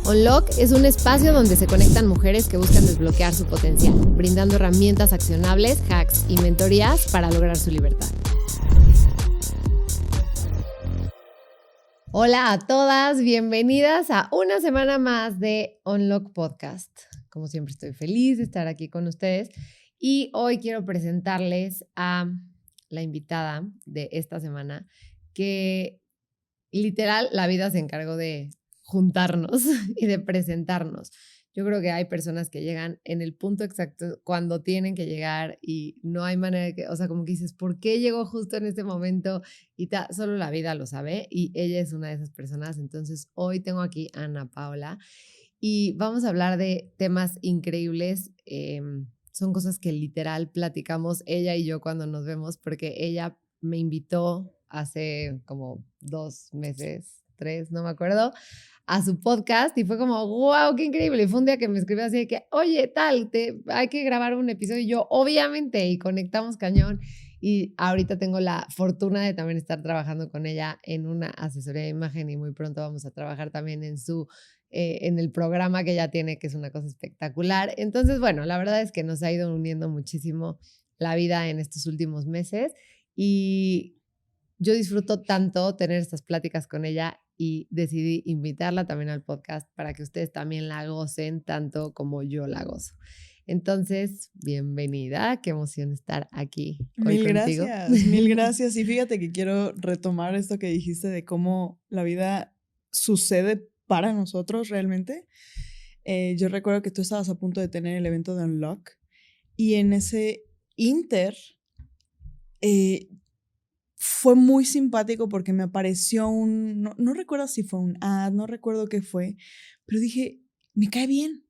Unlock es un espacio donde se conectan mujeres que buscan desbloquear su potencial, brindando herramientas accionables, hacks y mentorías para lograr su libertad. Hola a todas, bienvenidas a una semana más de Unlock Podcast. Como siempre estoy feliz de estar aquí con ustedes y hoy quiero presentarles a la invitada de esta semana que literal la vida se encargó de juntarnos y de presentarnos. Yo creo que hay personas que llegan en el punto exacto cuando tienen que llegar y no hay manera de que, o sea, como que dices, ¿por qué llegó justo en este momento? Y solo la vida lo sabe y ella es una de esas personas. Entonces, hoy tengo aquí a Ana Paula y vamos a hablar de temas increíbles. Son cosas que literal platicamos ella y yo cuando nos vemos, porque ella me invitó hace como 2 meses, 3, no me acuerdo, a su podcast y fue como, wow, qué increíble. Y fue un día que me escribió así de que, oye, hay que grabar un episodio. Y yo, obviamente, y conectamos cañón. Y ahorita tengo la fortuna de también estar trabajando con ella en una asesoría de imagen y muy pronto vamos a trabajar también en el programa que ella tiene, que es una cosa espectacular. Entonces, bueno, la verdad es que nos ha ido uniendo muchísimo la vida en estos últimos meses y yo disfruto tanto tener estas pláticas con ella y decidí invitarla también al podcast para que ustedes también la gocen tanto como yo la gozo. Entonces, bienvenida, qué emoción estar aquí hoy contigo. Mil gracias. Y fíjate que quiero retomar esto que dijiste de cómo la vida sucede para nosotros realmente. Yo recuerdo que tú estabas a punto de tener el evento de Unlock y en ese inter fue muy simpático porque me apareció no recuerdo si fue un ad, no recuerdo qué fue, pero dije, me cae bien.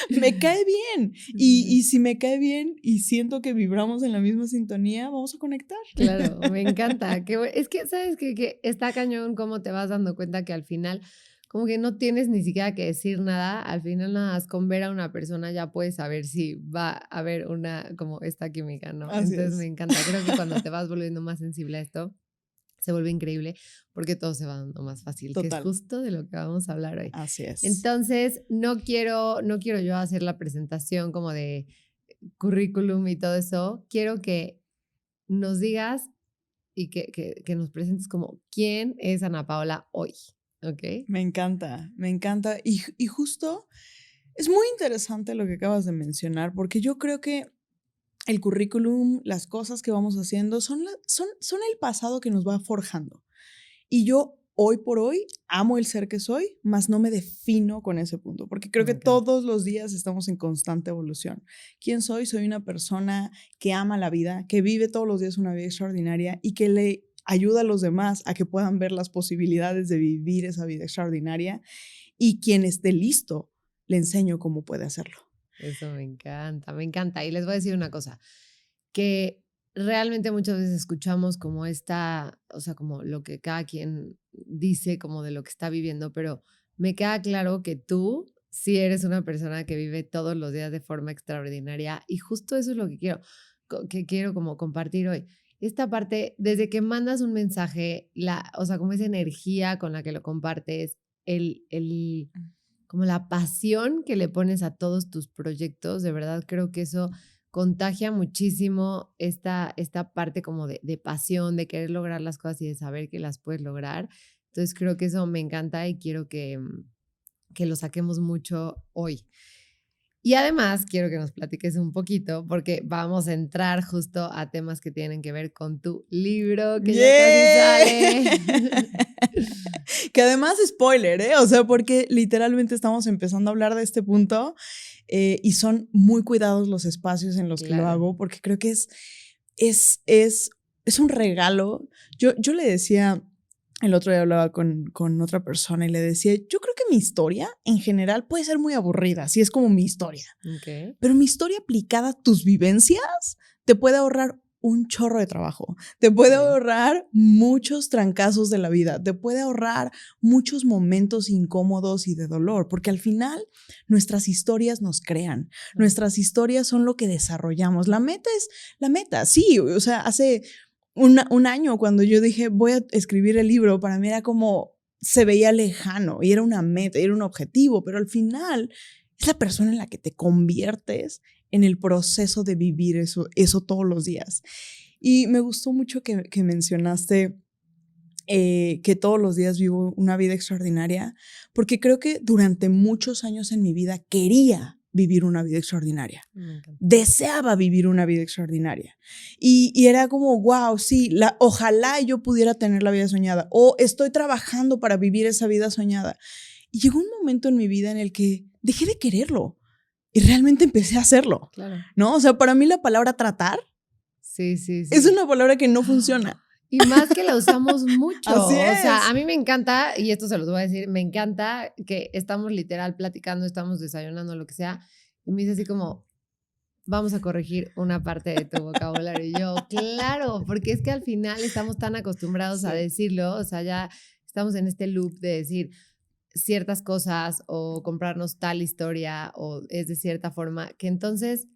Me cae bien. Y si me cae bien y siento que vibramos en la misma sintonía, vamos a conectar. Claro, me encanta. Es que, ¿sabes qué? Que está cañón cómo te vas dando cuenta que al final como que no tienes ni siquiera que decir nada. Al final nada más con ver a una persona ya puedes saber si va a haber como esta química, ¿no? Así Entonces es. me encanta. Creo que cuando te vas volviendo más sensible a esto, se vuelve increíble porque todo se va dando más fácil, Total. que es justo de lo que vamos a hablar hoy. Así es. Entonces, no quiero yo hacer la presentación como de currículum y todo eso. Quiero que nos digas y que nos presentes como quién es Ana Paula hoy, ¿ok? Me encanta, me encanta. Y justo es muy interesante lo que acabas de mencionar, porque yo creo que el currículum, las cosas que vamos haciendo son el pasado que nos va forjando. Y yo hoy por hoy amo el ser que soy, mas no me defino con ese punto, porque creo que todos los días estamos en constante evolución. ¿Quién soy? Soy una persona que ama la vida, que vive todos los días una vida extraordinaria y que le ayuda a los demás a que puedan ver las posibilidades de vivir esa vida extraordinaria, y quien esté listo, le enseño cómo puede hacerlo. Eso me encanta, me encanta. Y les voy a decir una cosa, que realmente muchas veces escuchamos como o sea, como lo que cada quien dice como de lo que está viviendo, pero me queda claro que tú sí eres una persona que vive todos los días de forma extraordinaria y justo eso es lo que quiero como compartir hoy. Esta parte, desde que mandas un mensaje, o sea, como esa energía con la que lo compartes, como la pasión que le pones a todos tus proyectos, de verdad creo que eso contagia muchísimo esta parte como de pasión, de querer lograr las cosas y de saber que las puedes lograr. Entonces creo que eso me encanta y quiero que lo saquemos mucho hoy. Y además quiero que nos platiques un poquito porque vamos a entrar justo a temas que tienen que ver con tu libro que ya casi sale. Que además, spoiler, o sea, porque literalmente estamos empezando a hablar de este punto y son muy cuidados los espacios en los que lo hago, porque creo que es un regalo. Yo le decía, el otro día hablaba con otra persona y le decía, yo creo que mi historia en general puede ser muy aburrida, si es como mi historia. Okay. Pero mi historia aplicada a tus vivencias te puede ahorrar un chorro de trabajo, te puede ahorrar muchos trancazos de la vida, te puede ahorrar muchos momentos incómodos y de dolor, porque al final nuestras historias nos crean, nuestras historias son lo que desarrollamos. La meta es la meta, sí, o sea, hace un año cuando yo dije voy a escribir el libro, para mí era como, se veía lejano y era una meta, y era un objetivo, pero al final es la persona en la que te conviertes en el proceso de vivir eso todos los días. Y me gustó mucho que mencionaste que todos los días vivo una vida extraordinaria, porque creo que durante muchos años en mi vida quería vivir una vida extraordinaria. Deseaba vivir una vida extraordinaria. Y era como, wow, sí, ojalá yo pudiera tener la vida soñada, o estoy trabajando para vivir esa vida soñada. Y llegó un momento en mi vida en el que dejé de quererlo y realmente empecé a hacerlo. Claro. ¿No? O sea, para mí la palabra tratar es una palabra que no funciona. Y más que la usamos mucho. Así es. O sea, a mí me encanta, y esto se los voy a decir, me encanta que estamos literal platicando, estamos desayunando, lo que sea, y me dice así como, vamos a corregir una parte de tu vocabulario. Y yo, claro, porque es que al final estamos tan acostumbrados a decirlo, o sea, ya estamos en este loop de decir ciertas cosas o comprarnos tal historia o es de cierta forma, que entonces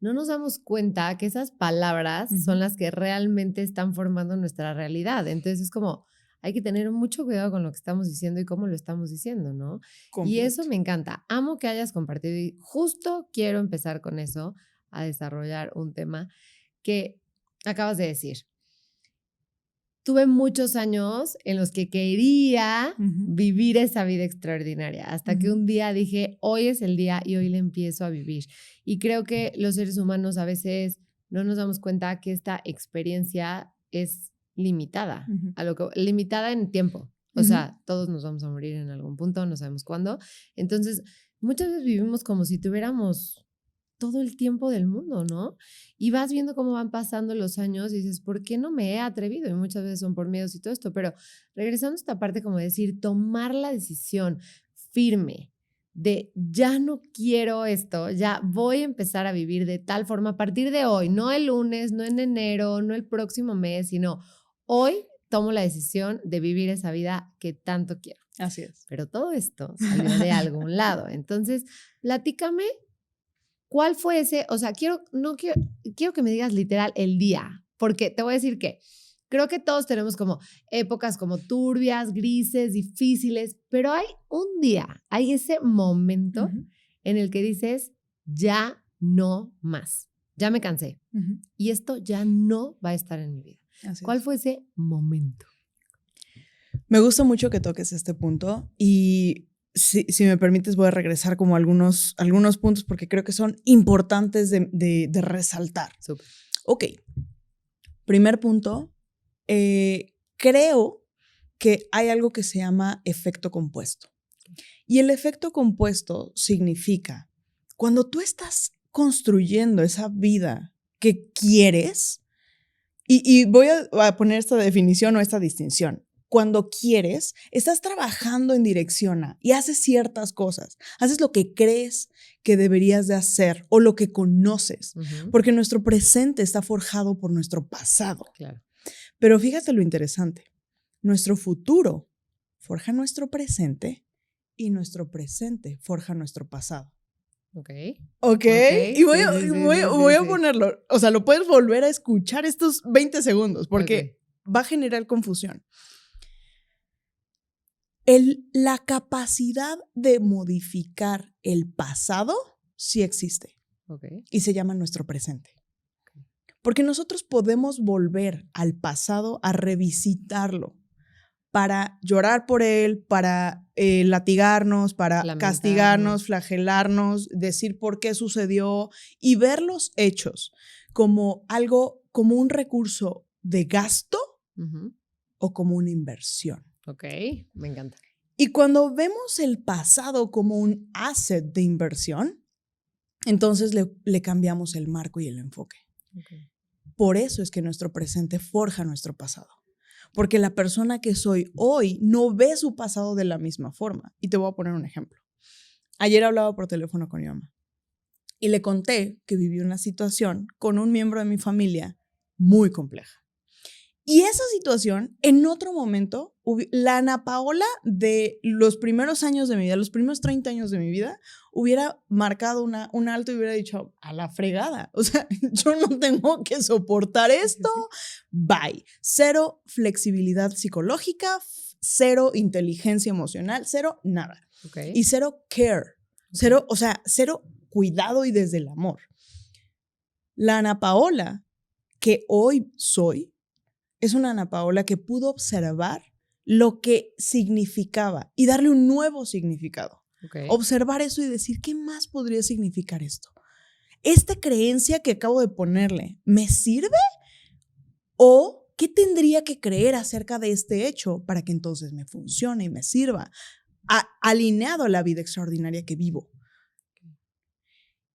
no nos damos cuenta que esas palabras son las que realmente están formando nuestra realidad. Entonces es como, hay que tener mucho cuidado con lo que estamos diciendo y cómo lo estamos diciendo, ¿no? Completo. Y eso me encanta. Amo que hayas compartido y justo quiero empezar con eso, a desarrollar un tema que acabas de decir. Tuve muchos años en los que quería vivir esa vida extraordinaria, hasta que un día dije, hoy es el día y hoy la empiezo a vivir. Y creo que los seres humanos a veces no nos damos cuenta que esta experiencia es limitada, limitada en tiempo. O sea, todos nos vamos a morir en algún punto, no sabemos cuándo. Entonces, muchas veces vivimos como si tuviéramos todo el tiempo del mundo, ¿no? Y vas viendo cómo van pasando los años y dices, ¿por qué no me he atrevido? Y muchas veces son por miedos y todo esto, pero regresando a esta parte como decir, tomar la decisión firme de ya no quiero esto, ya voy a empezar a vivir de tal forma a partir de hoy, no el lunes, no en enero, no el próximo mes, sino hoy tomo la decisión de vivir esa vida que tanto quiero. Así es. Pero todo esto salió de algún lado. Entonces, platícame. ¿Cuál fue ese? O sea, quiero que me digas literal el día, porque te voy a decir que creo que todos tenemos como épocas como turbias, grises, difíciles, pero hay un día, hay ese momento en el que dices, ya no más, ya me cansé y esto ya no va a estar en mi vida. ¿Cuál fue ese momento? Me gusta mucho que toques este punto y si me permites, voy a regresar como algunos puntos porque creo que son importantes de resaltar. Súper. Ok. Primer punto, creo que hay algo que se llama efecto compuesto. Y el efecto compuesto significa cuando tú estás construyendo esa vida que quieres, y voy a poner esta definición o esta distinción. Cuando quieres, estás trabajando en dirección a y haces ciertas cosas. Haces lo que crees que deberías de hacer o lo que conoces. Porque nuestro presente está forjado por nuestro pasado. Claro. Pero fíjate lo interesante. Nuestro futuro forja nuestro presente y nuestro presente forja nuestro pasado. Ok. Y voy a ponerlo. O sea, lo puedes volver a escuchar estos 20 segundos porque va a generar confusión. La capacidad de modificar el pasado sí existe. Y se llama nuestro presente. Porque nosotros podemos volver al pasado a revisitarlo para llorar por él, para latigarnos, para castigarnos, flagelarnos, decir por qué sucedió y ver los hechos como algo, como un recurso de gasto o como una inversión. Ok, me encanta. Y cuando vemos el pasado como un asset de inversión, entonces le cambiamos el marco y el enfoque. Por eso es que nuestro presente forja nuestro pasado. Porque la persona que soy hoy no ve su pasado de la misma forma. Y te voy a poner un ejemplo. Ayer hablaba por teléfono con mi mamá y le conté que viví una situación con un miembro de mi familia muy compleja. Y esa situación, en otro momento, la Ana Paola de los primeros años de mi vida, los primeros 30 años de mi vida, hubiera marcado un alto y hubiera dicho, a la fregada. O sea, yo no tengo que soportar esto. Bye. Cero flexibilidad psicológica, cero inteligencia emocional, cero nada. Okay. Y cero care, cero, o sea, cero cuidado y desde el amor. La Ana Paola que hoy soy es una Ana Paola que pudo observar lo que significaba y darle un nuevo significado. Okay. Observar eso y decir, ¿qué más podría significar esto? ¿Esta creencia que acabo de ponerle me sirve? ¿O qué tendría que creer acerca de este hecho para que entonces me funcione y me sirva? Alineado a la vida extraordinaria que vivo.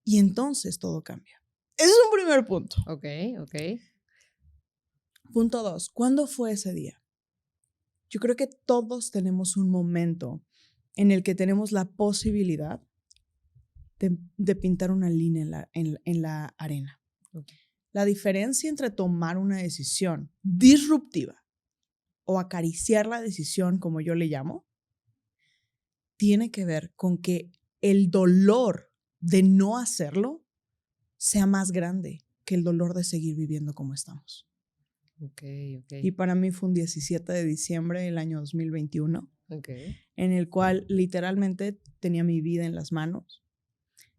Y entonces todo cambia. Ese es un primer punto. Ok. Punto 2. ¿Cuándo fue ese día? Yo creo que todos tenemos un momento en el que tenemos la posibilidad de pintar una línea en la arena. Okay. La diferencia entre tomar una decisión disruptiva o acariciar la decisión, como yo le llamo, tiene que ver con que el dolor de no hacerlo sea más grande que el dolor de seguir viviendo como estamos. Okay. Y para mí fue un 17 de diciembre del año 2021, Okay. en el cual literalmente tenía mi vida en las manos.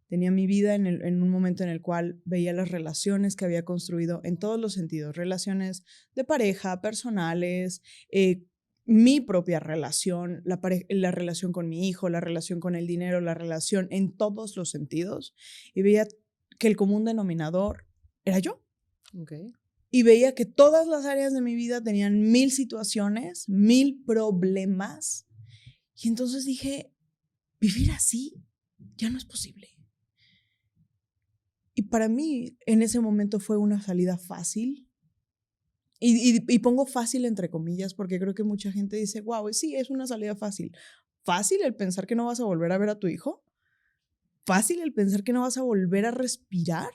Tenía mi vida en un momento en el cual veía las relaciones que había construido en todos los sentidos, relaciones de pareja, personales, mi propia relación, la relación con mi hijo, la relación con el dinero, la relación en todos los sentidos. Y veía que el común denominador era yo. Okay. Y veía que todas las áreas de mi vida tenían 1000 situaciones, 1000 problemas. Y entonces dije, vivir así ya no es posible. Y para mí, en ese momento fue una salida fácil. Y pongo fácil entre comillas, porque creo que mucha gente dice, wow, sí, es una salida fácil. ¿Fácil el pensar que no vas a volver a ver a tu hijo? ¿Fácil el pensar que no vas a volver a respirar?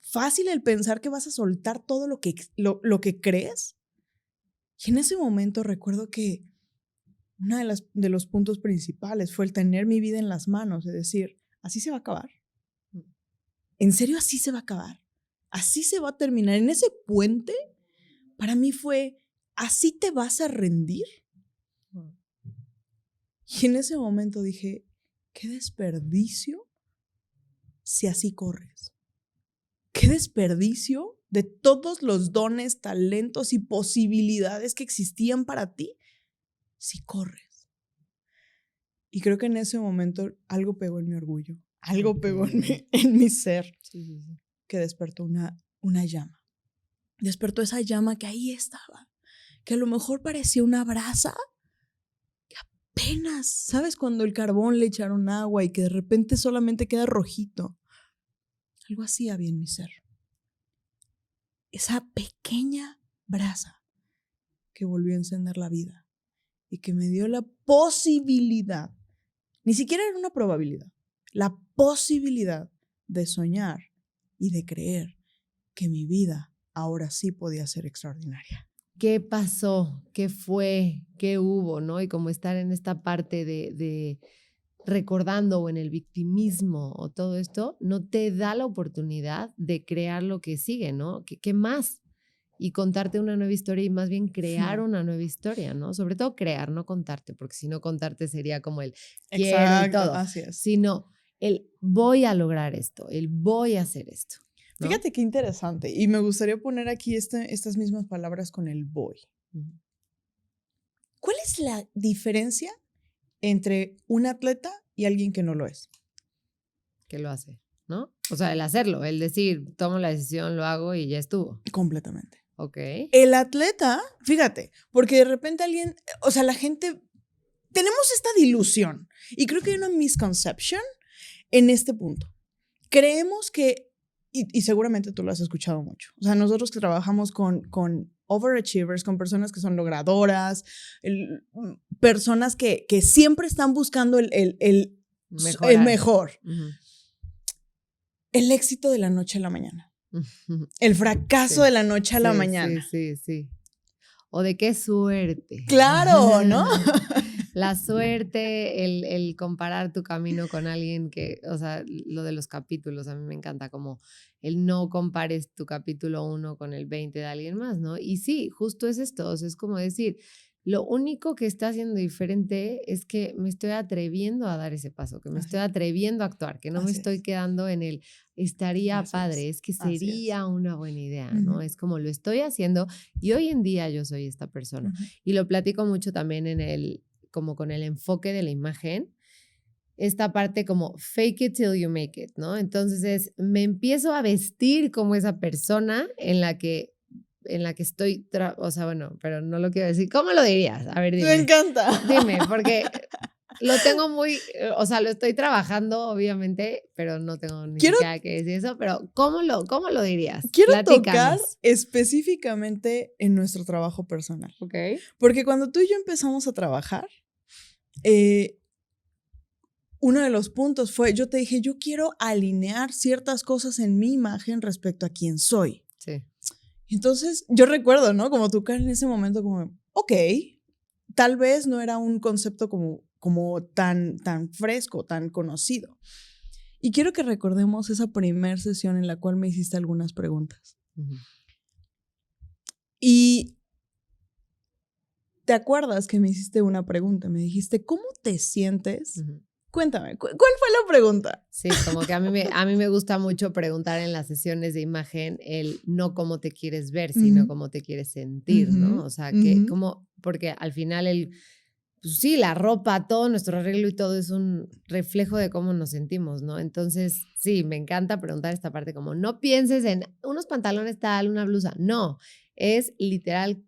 ¿Fácil el pensar que vas a soltar todo lo que crees? Y en ese momento recuerdo que uno de los puntos principales fue el tener mi vida en las manos, es decir, así se va a acabar. ¿En serio así se va a acabar? ¿Así se va a terminar? En ese puente, para mí fue, ¿así te vas a rendir? Y en ese momento dije, qué desperdicio si así corres. Qué desperdicio de todos los dones, talentos y posibilidades que existían para ti si corres. Y creo que en ese momento algo pegó en mi orgullo, algo pegó en mi ser, Sí. que despertó una llama. Despertó esa llama que ahí estaba, que a lo mejor parecía una brasa, que apenas, ¿sabes? Cuando el carbón le echaron agua y que de repente solamente queda rojito. Algo así había en mi ser. Esa pequeña brasa que volvió a encender la vida y que me dio la posibilidad, ni siquiera era una probabilidad, la posibilidad de soñar y de creer que mi vida ahora sí podía ser extraordinaria. ¿Qué pasó? ¿Qué fue? ¿Qué hubo? ¿No? Y como estar en esta parte de recordando o en el victimismo o todo esto, no te da la oportunidad de crear lo que sigue, ¿no? ¿Qué más? Y contarte una nueva historia y más bien crear una nueva historia, ¿no? Sobre todo crear, no contarte, porque si no contarte sería como el quiero y todo, así es. sino el voy a lograr esto, el voy a hacer esto, ¿no? Fíjate qué interesante. Y me gustaría poner aquí estas mismas palabras con el voy. Ujú. ¿Cuál es la diferencia entre un atleta y alguien que no lo es? Que lo hace, ¿no? O sea, el hacerlo, el decir, tomo la decisión, lo hago y ya estuvo. Completamente. Ok. El atleta, fíjate, porque de repente alguien, o sea, la gente, tenemos esta dilución y creo que hay una misconception en este punto. Creemos que, y seguramente tú lo has escuchado mucho, o sea, nosotros que trabajamos con overachievers, con personas que son logradoras, personas que siempre están buscando el mejor. Uh-huh. El éxito de la noche a la mañana. El fracaso de la noche a la mañana. Sí. O de qué suerte. Claro, ¿no? La suerte, el comparar tu camino con alguien que, o sea, lo de los capítulos, a mí me encanta como el no compares tu capítulo 1 con el 20 de alguien más, ¿no? Y sí, justo es esto, o sea, es como decir, Lo único que está haciendo diferente es que me estoy atreviendo a dar ese paso, que me estoy atreviendo a actuar, que no me estoy quedando en el estaría padre, es que sería una buena idea, ¿no? Es como lo estoy haciendo y hoy en día yo soy esta persona. Y lo platico mucho también como con el enfoque de la imagen, esta parte como fake it till you make it, ¿no? Entonces me empiezo a vestir como esa persona en la que estoy, o sea, bueno, pero no lo quiero decir. ¿Cómo lo dirías? A ver, dime. Me encanta. Dime, porque lo tengo o sea, lo estoy trabajando, obviamente, pero no tengo ni siquiera que decir eso, pero ¿cómo lo dirías? Quiero tocar específicamente en nuestro trabajo personal. Ok. Porque cuando tú y yo empezamos a trabajar, uno de los puntos fue, yo te dije, yo quiero alinear ciertas cosas en mi imagen respecto a quién soy. Sí. Entonces, yo recuerdo, ¿no? Como tu cara en ese momento, como, ok, tal vez no era un concepto como tan fresco, tan conocido. Y quiero que recordemos esa primera sesión en la cual me hiciste algunas preguntas. Y ¿te acuerdas que me hiciste una pregunta? Me dijiste, ¿cómo te sientes? Cuéntame, ¿cuál fue la pregunta? Sí, como que a mí me gusta mucho preguntar en las sesiones de imagen el no cómo te quieres ver, sino cómo te quieres sentir, ¿no? O sea, que porque al final pues sí, la ropa, todo nuestro arreglo y todo es un reflejo de cómo nos sentimos, ¿no? Entonces, sí, me encanta preguntar esta parte como, no pienses en unos pantalones tal, una blusa, no, es literal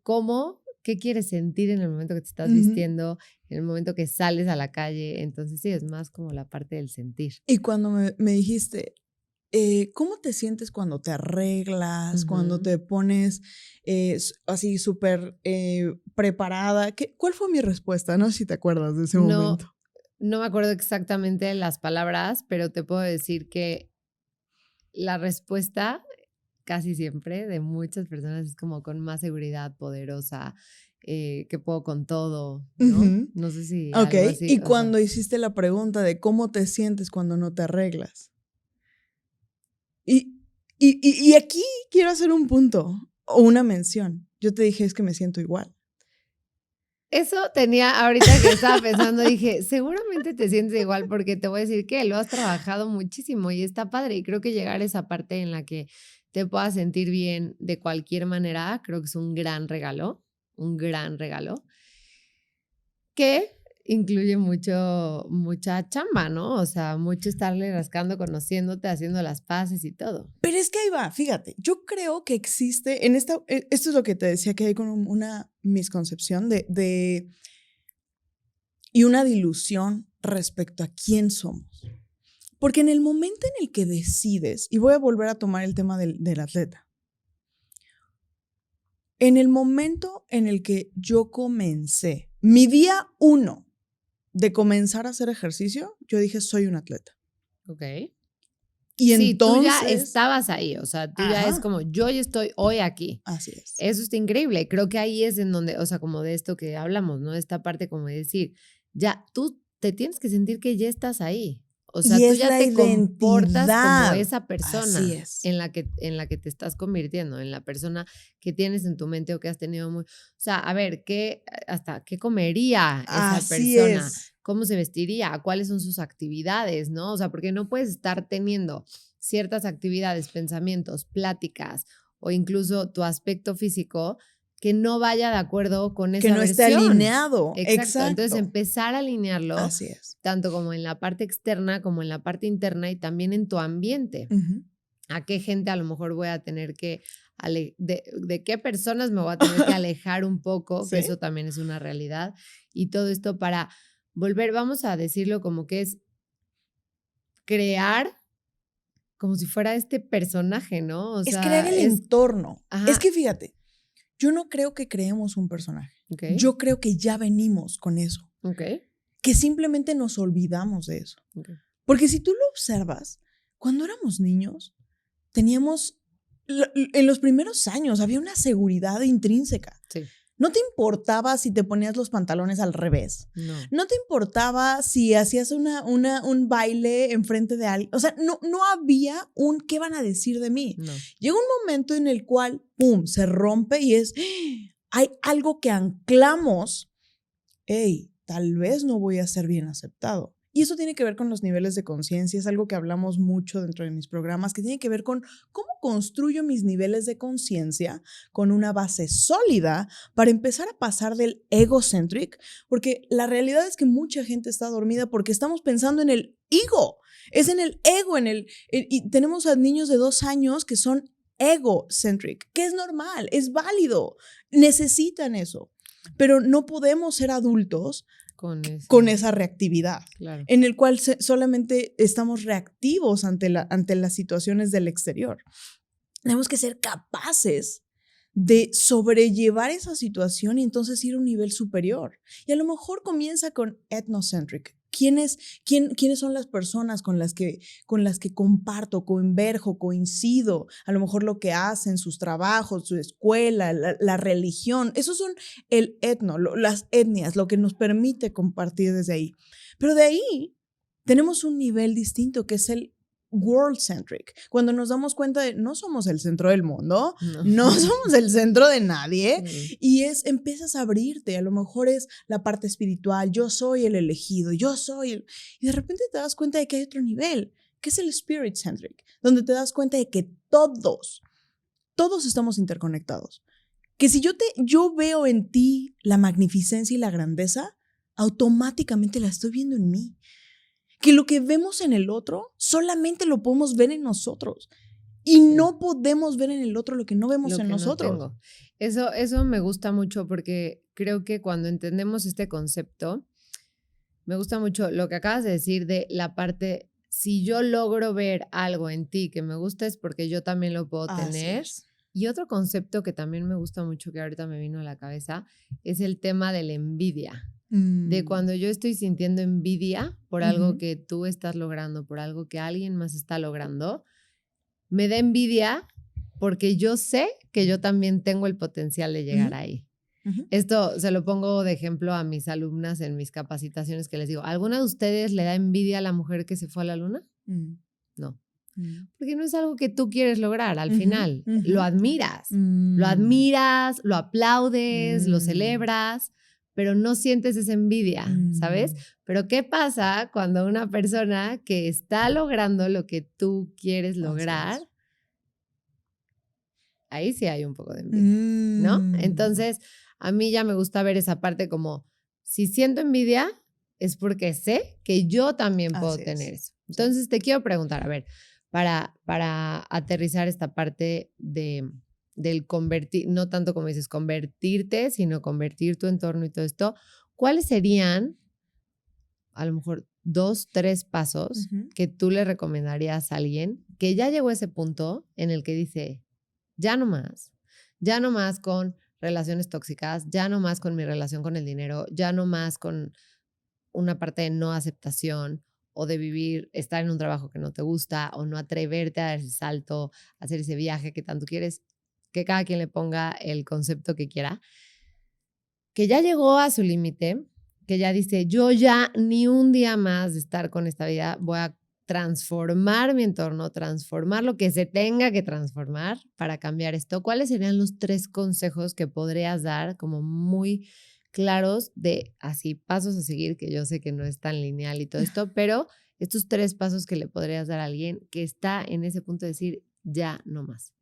qué quieres sentir en el momento que te estás vistiendo, en el momento que sales a la calle. Entonces sí, es más como la parte del sentir. Y cuando me dijiste, ¿cómo te sientes cuando te arreglas, cuando te pones así súper preparada? ¿Cuál fue mi respuesta? No sé si te acuerdas de ese momento. No me acuerdo exactamente de las palabras, pero te puedo decir que la respuesta casi siempre de muchas personas es como con más seguridad, poderosa, que puedo con todo, ¿no? No sé si algo así. Y cuando hiciste la pregunta de cómo te sientes cuando no te arreglas. Y aquí quiero hacer un punto o una mención. Yo te dije, es que me siento igual. Eso ahorita que estaba pensando, dije, seguramente te sientes igual porque te voy a decir que lo has trabajado muchísimo y está padre. Y creo que llegar a esa parte en la que te puedas sentir bien de cualquier manera, creo que es un gran regalo que incluye mucha chamba, ¿no? O sea, mucho estarle rascando, conociéndote, haciendo las paces y todo. Pero es que ahí va, fíjate, yo creo que existe, esto es lo que te decía, que hay con una misconcepción y una dilución respecto a quién somos. Porque en el momento en el que decides, y voy a volver a tomar el tema del atleta, en el momento en el que yo comencé, mi día 1 de comenzar a hacer ejercicio, yo dije, soy un atleta. Ok. Y sí, entonces, tú ya estabas ahí, o sea, tú ya es como, yo ya estoy hoy aquí. Así es. Eso está increíble. Creo que ahí es en donde, o sea, como de esto que hablamos, ¿no? Esta parte como de decir, ya, tú te tienes que sentir que ya estás ahí. O sea, tú ya te comportas como esa persona en la que te estás convirtiendo, en la persona que tienes en tu mente o que has tenido o sea, a ver, ¿qué comería esa persona? ¿Cómo se vestiría? ¿Cuáles son sus actividades? ¿No? O sea, porque no puedes estar teniendo ciertas actividades, pensamientos, pláticas o incluso tu aspecto físico que no vaya de acuerdo con esa versión. Que no esté alineado. Exacto. Entonces, empezar a alinearlo. Así es. Tanto como en la parte externa como en la parte interna y también en tu ambiente. ¿A qué gente a lo mejor voy a tener que, de qué personas me voy a tener que alejar un poco? ¿Sí? Que eso también es una realidad. Y todo esto para volver, vamos a decirlo como que es crear como si fuera este personaje, ¿no? O sea, es crear el entorno. Ajá. Es que fíjate, yo no creo que creemos un personaje. Okay. Yo creo que ya venimos con eso. Okay. Que simplemente nos olvidamos de eso. Okay. Porque si tú lo observas, cuando éramos niños, teníamos, en los primeros años, había una seguridad intrínseca. Sí. No te importaba si te ponías los pantalones al revés. No te importaba si hacías un baile enfrente de alguien. O sea, no había ¿qué van a decir de mí? No. Llega un momento en el cual, ¡pum!, se rompe y es, hay algo que anclamos, hey, tal vez no voy a ser bien aceptado. Y eso tiene que ver con los niveles de conciencia, es algo que hablamos mucho dentro de mis programas, que tiene que ver con cómo construyo mis niveles de conciencia con una base sólida para empezar a pasar del egocentric, porque la realidad es que mucha gente está dormida porque estamos pensando en el ego, es en el ego, y tenemos a niños de 2 años que son egocentric, que es normal, es válido, necesitan eso, pero no podemos ser adultos con esa reactividad, claro, en el cual solamente estamos reactivos ante las situaciones del exterior. Tenemos que ser capaces de sobrellevar esa situación y entonces ir a un nivel superior. Y a lo mejor comienza con ethnocentric. ¿Quiénes son las personas con las que comparto, converjo, coincido? A lo mejor lo que hacen, sus trabajos, su escuela, la religión. Esos son el etno, las etnias, lo que nos permite compartir desde ahí. Pero de ahí tenemos un nivel distinto que es el world-centric, cuando nos damos cuenta de no somos el centro del mundo, no somos el centro de nadie, y empiezas a abrirte, a lo mejor es la parte espiritual, yo soy el elegido, y de repente te das cuenta de que hay otro nivel, que es el spirit-centric, donde te das cuenta de que todos estamos interconectados, que si yo veo en ti la magnificencia y la grandeza, automáticamente la estoy viendo en mí. Que lo que vemos en el otro solamente lo podemos ver en nosotros y no podemos ver en el otro lo que no vemos en nosotros. No eso me gusta mucho porque creo que cuando entendemos este concepto, me gusta mucho lo que acabas de decir de la parte, si yo logro ver algo en ti que me gusta es porque yo también lo puedo tener. Y otro concepto que también me gusta mucho que ahorita me vino a la cabeza es el tema de la envidia. De cuando yo estoy sintiendo envidia por algo que tú estás logrando, por algo que alguien más está logrando, me da envidia porque yo sé que yo también tengo el potencial de llegar ahí. Esto se lo pongo de ejemplo a mis alumnas en mis capacitaciones que les digo, ¿alguna de ustedes le da envidia a la mujer que se fue a la luna? No. Porque no es algo que tú quieres lograr al final. Lo admiras, lo aplaudes, lo celebras, pero no sientes esa envidia, ¿sabes? Pero ¿qué pasa cuando una persona que está logrando lo que tú quieres lograr, ahí sí hay un poco de envidia, ¿no? Entonces, a mí ya me gusta ver esa parte como, si siento envidia, es porque sé que yo también puedo tener eso. Entonces, te quiero preguntar, a ver, para aterrizar esta parte del convertir, no tanto como dices, convertirte, sino convertir tu entorno y todo esto, ¿cuáles serían, a lo mejor, 2, 3 pasos que tú le recomendarías a alguien que ya llegó a ese punto en el que dice, ya no más con relaciones tóxicas, ya no más con mi relación con el dinero, ya no más con una parte de no aceptación o de estar en un trabajo que no te gusta o no atreverte a dar ese salto, a hacer ese viaje que tanto quieres, que cada quien le ponga el concepto que quiera, que ya llegó a su límite, que ya dice, yo ya ni un día más de estar con esta vida voy a transformar mi entorno, transformar lo que se tenga que transformar para cambiar esto. ¿Cuáles serían los 3 consejos que podrías dar como muy claros de así pasos a seguir, que yo sé que no es tan lineal y todo esto, pero estos 3 pasos que le podrías dar a alguien que está en ese punto de decir, ya no más?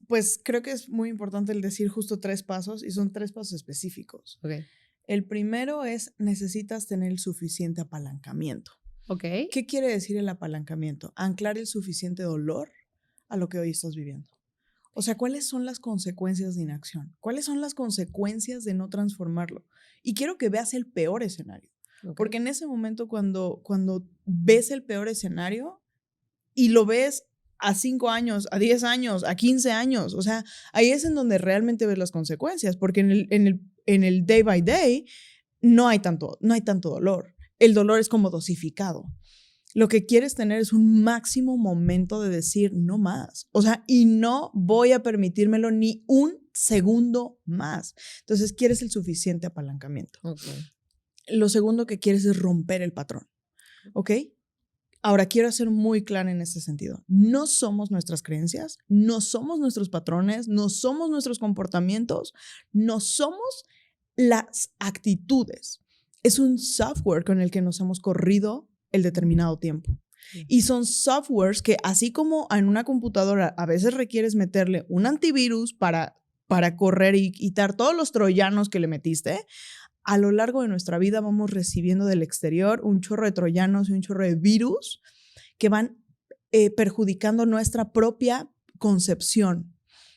Pues creo que es muy importante el decir justo 3 pasos y son 3 pasos específicos. Okay. El primero es necesitas tener el suficiente apalancamiento. Okay. ¿Qué quiere decir el apalancamiento? Anclar el suficiente dolor a lo que hoy estás viviendo. O sea, ¿cuáles son las consecuencias de inacción? ¿Cuáles son las consecuencias de no transformarlo? Y quiero que veas el peor escenario. Okay. Porque en ese momento cuando ves el peor escenario y lo ves a 5 años, a 10 años, a 15 años, o sea, ahí es en donde realmente ves las consecuencias, porque en el day by day no hay tanto dolor. El dolor es como dosificado. Lo que quieres tener es un máximo momento de decir no más. O sea, y no voy a permitírmelo ni un segundo más. Entonces, quieres el suficiente apalancamiento. Okay. Lo segundo que quieres es romper el patrón. ¿Ok? Ahora, quiero ser muy clara en este sentido. No somos nuestras creencias, no somos nuestros patrones, no somos nuestros comportamientos, no somos las actitudes. Es un software con el que nos hemos corrido el determinado tiempo. Y son softwares que, así como en una computadora a veces requieres meterle un antivirus para correr y quitar todos los troyanos que le metiste, a lo largo de nuestra vida vamos recibiendo del exterior un chorro de troyanos y un chorro de virus que van perjudicando nuestra propia concepción,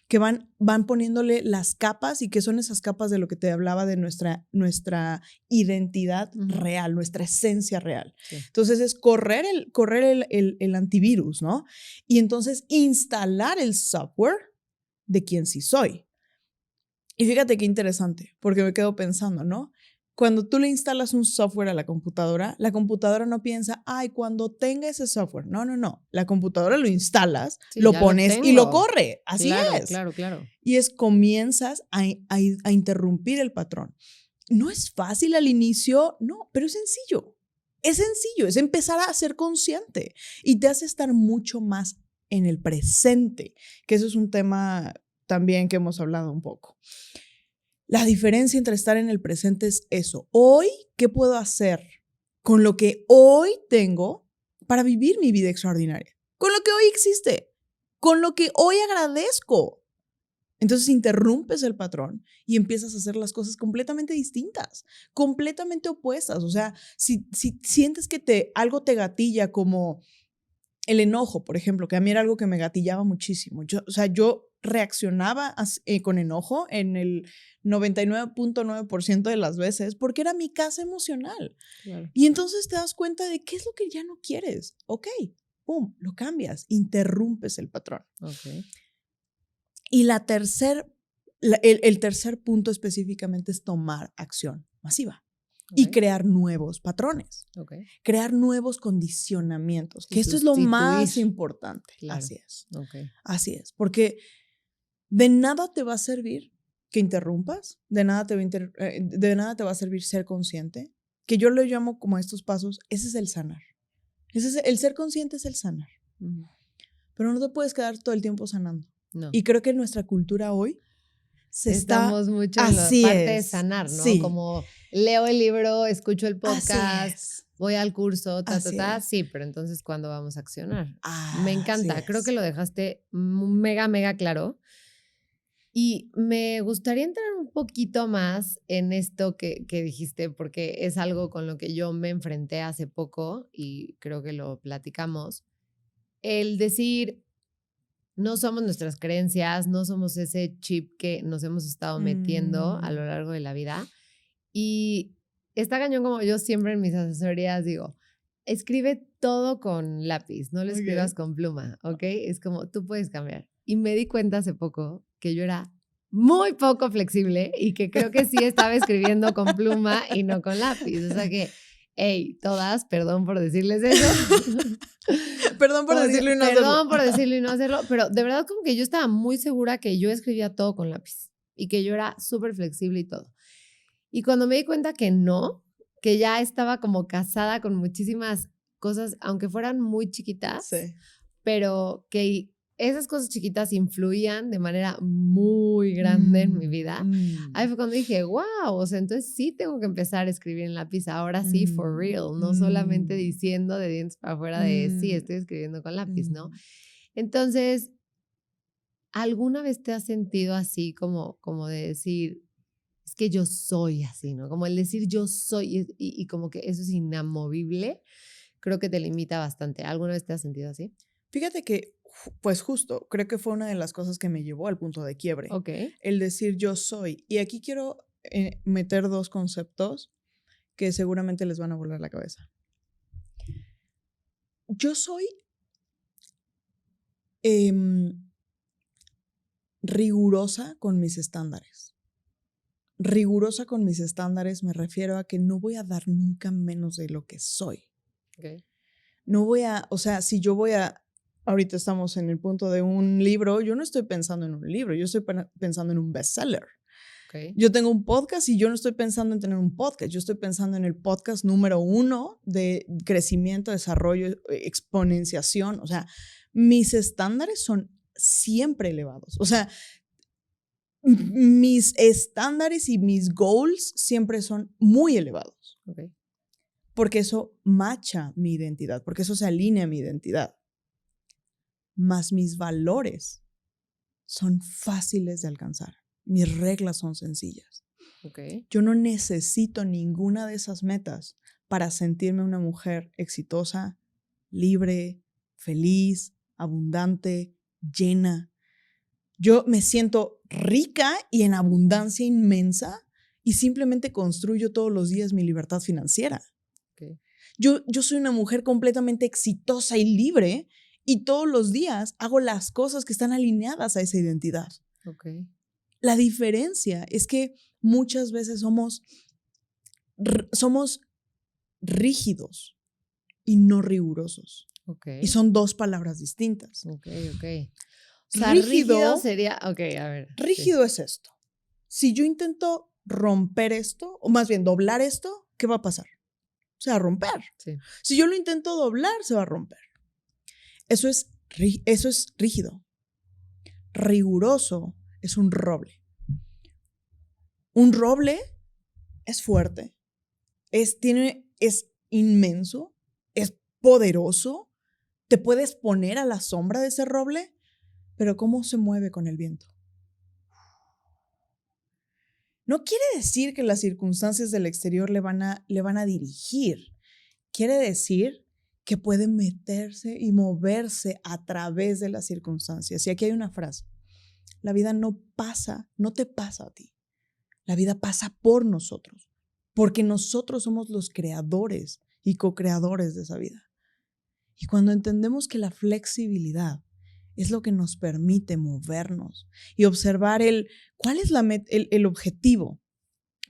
que van poniéndole las capas, y que son esas capas de lo que te hablaba de nuestra identidad real, nuestra esencia real. Sí. Entonces es correr el antivirus, ¿no? Y entonces instalar el software de quién sí soy. Y fíjate qué interesante, porque me quedo pensando, ¿no? Cuando tú le instalas un software a la computadora no piensa, ay, cuando tenga ese software. No, no, no. La computadora lo instalas, sí, lo pones y lo corre. Así claro, es. Claro. Y comienzas a interrumpir el patrón. ¿No es fácil al inicio? No, pero es sencillo. Es sencillo, es empezar a ser consciente y te hace estar mucho más en el presente, que eso es un tema también que hemos hablado un poco. La diferencia entre estar en el presente es eso. Hoy, ¿qué puedo hacer con lo que hoy tengo para vivir mi vida extraordinaria? Con lo que hoy existe, con lo que hoy agradezco. Entonces interrumpes el patrón y empiezas a hacer las cosas completamente distintas, completamente opuestas. O sea, si sientes que algo te gatilla, como el enojo, por ejemplo, que a mí era algo que me gatillaba muchísimo. Yo reaccionaba con enojo en el 99.9% de las veces porque era mi casa emocional. Claro. Y entonces te das cuenta de qué es lo que ya no quieres. Ok, pum, lo cambias, interrumpes el patrón. Okay. Y el tercer punto específicamente es tomar acción masiva. Okay. Y crear nuevos patrones, okay. Crear nuevos condicionamientos, que esto es lo más importante. Claro. Así es. Okay. Así es, porque de nada te va a servir que interrumpas, de nada te va a servir ser consciente, que yo lo llamo como estos pasos. Ese es el sanar. El ser consciente es el sanar. Pero no te puedes quedar todo el tiempo sanando. No. Y creo que en nuestra cultura hoy estamos mucho en la parte de sanar, ¿no? Sí. Como leo el libro, escucho el podcast, voy al curso, sí, pero entonces ¿cuándo vamos a accionar? Me encanta, creo que lo dejaste mega claro. Y me gustaría entrar un poquito más en esto que dijiste, porque es algo con lo que yo me enfrenté hace poco y creo que lo platicamos. El decir, no somos nuestras creencias, no somos ese chip que nos hemos estado metiendo a lo largo de la vida. Y está cañón, como yo siempre en mis asesorías digo, escribe todo con lápiz, no lo escribas con pluma, ¿ok? Es como, tú puedes cambiar. Y me di cuenta hace poco que yo era muy poco flexible y que creo que sí estaba escribiendo con pluma y no con lápiz. O sea que, hey, todas, perdón por decirles eso. Perdón por decirlo y no hacerlo. Perdón por decirlo y no hacerlo, pero de verdad como que yo estaba muy segura que yo escribía todo con lápiz y que yo era súper flexible y todo. Y cuando me di cuenta que no, que ya estaba como casada con muchísimas cosas, aunque fueran muy chiquitas, sí, pero que esas cosas chiquitas influían de manera muy grande en mi vida. Ahí fue cuando dije, wow, o sea, entonces sí tengo que empezar a escribir en lápiz, ahora sí, for real, no solamente diciendo de dientes para afuera de sí, estoy escribiendo con lápiz, ¿no? Entonces, ¿alguna vez te has sentido así como de decir, es que yo soy así, ¿no? Como el decir yo soy y como que eso es inamovible, creo que te limita bastante. ¿Alguna vez te has sentido así? Fíjate que, pues justo, creo que fue una de las cosas que me llevó al punto de quiebre. Okay. El decir yo soy. Y aquí quiero meter dos conceptos que seguramente les van a volar la cabeza. Yo soy rigurosa con mis estándares. Rigurosa con mis estándares me refiero a que no voy a dar nunca menos de lo que soy. Okay. No voy a, o sea, si yo voy a, ahorita estamos en el punto de un libro, yo no estoy pensando en un libro, yo estoy pensando en un bestseller. Okay. Yo tengo un podcast y yo no estoy pensando en tener un podcast. Yo estoy pensando en el podcast número 1 de crecimiento, desarrollo, exponenciación. O sea, mis estándares son siempre elevados. O sea, mis estándares y mis goals siempre son muy elevados. Okay. Porque eso matcha mi identidad, porque eso se alinea a mi identidad. Más mis valores son fáciles de alcanzar. Mis reglas son sencillas. Okay. Yo no necesito ninguna de esas metas para sentirme una mujer exitosa, libre, feliz, abundante, llena. Yo me siento rica y en abundancia inmensa y simplemente construyo todos los días mi libertad financiera. Okay. Yo soy una mujer completamente exitosa y libre y todos los días hago las cosas que están alineadas a esa identidad. Okay. La diferencia es que muchas veces somos rígidos y no rigurosos. Okay. Y son 2 palabras distintas. Okay. O sea, rígido sería, a ver. Rígido es esto. Si yo intento romper esto, o más bien doblar esto, ¿qué va a pasar? Se va a romper. Sí. Si yo lo intento doblar, se va a romper. Eso es rígido. Riguroso es un roble. Un roble es fuerte, es inmenso, es poderoso. Te puedes poner a la sombra de ese roble, pero ¿cómo se mueve con el viento? No quiere decir que las circunstancias del exterior le van a dirigir. Quiere decir que puede meterse y moverse a través de las circunstancias. Y aquí hay una frase. La vida no te pasa a ti. La vida pasa por nosotros, porque nosotros somos los creadores y co-creadores de esa vida. Y cuando entendemos que la flexibilidad es lo que nos permite movernos y observar cuál es el objetivo,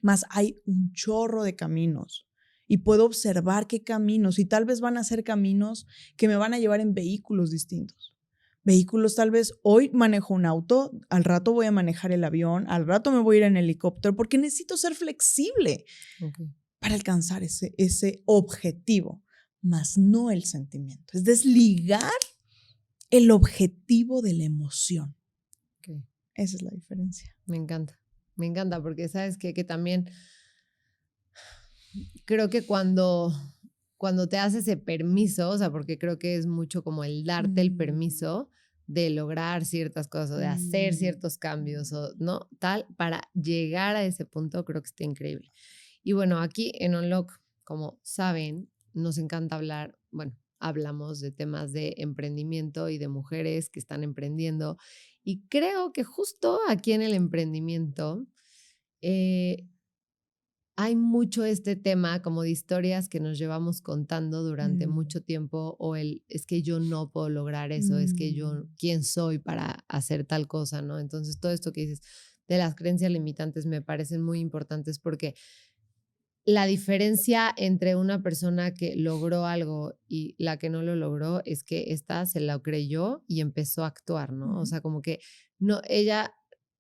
más hay un chorro de caminos y puedo observar qué caminos, y tal vez van a ser caminos que me van a llevar en vehículos distintos. Vehículos, tal vez hoy manejo un auto, al rato voy a manejar el avión, al rato me voy a ir en helicóptero, porque necesito ser flexible para alcanzar ese objetivo, más no el sentimiento. Es desligar el objetivo de la emoción. Okay. Esa es la diferencia. Me encanta porque sabes que también creo que cuando te haces ese permiso, o sea, porque creo que es mucho como el darte el permiso de lograr ciertas cosas o de hacer ciertos cambios o no, tal, para llegar a ese punto creo que está increíble. Y bueno, aquí en Unlock, como saben, nos encanta hablar, bueno, hablamos de temas de emprendimiento y de mujeres que están emprendiendo. Y creo que justo aquí en el emprendimiento hay mucho este tema como de historias que nos llevamos contando durante mucho tiempo, o es que yo no puedo lograr eso, es que yo, ¿quién soy para hacer tal cosa? ¿No? Entonces todo esto que dices de las creencias limitantes me parecen muy importantes, porque la diferencia entre una persona que logró algo y la que no lo logró es que esta se lo creyó y empezó a actuar, ¿no? O sea, como que no, ella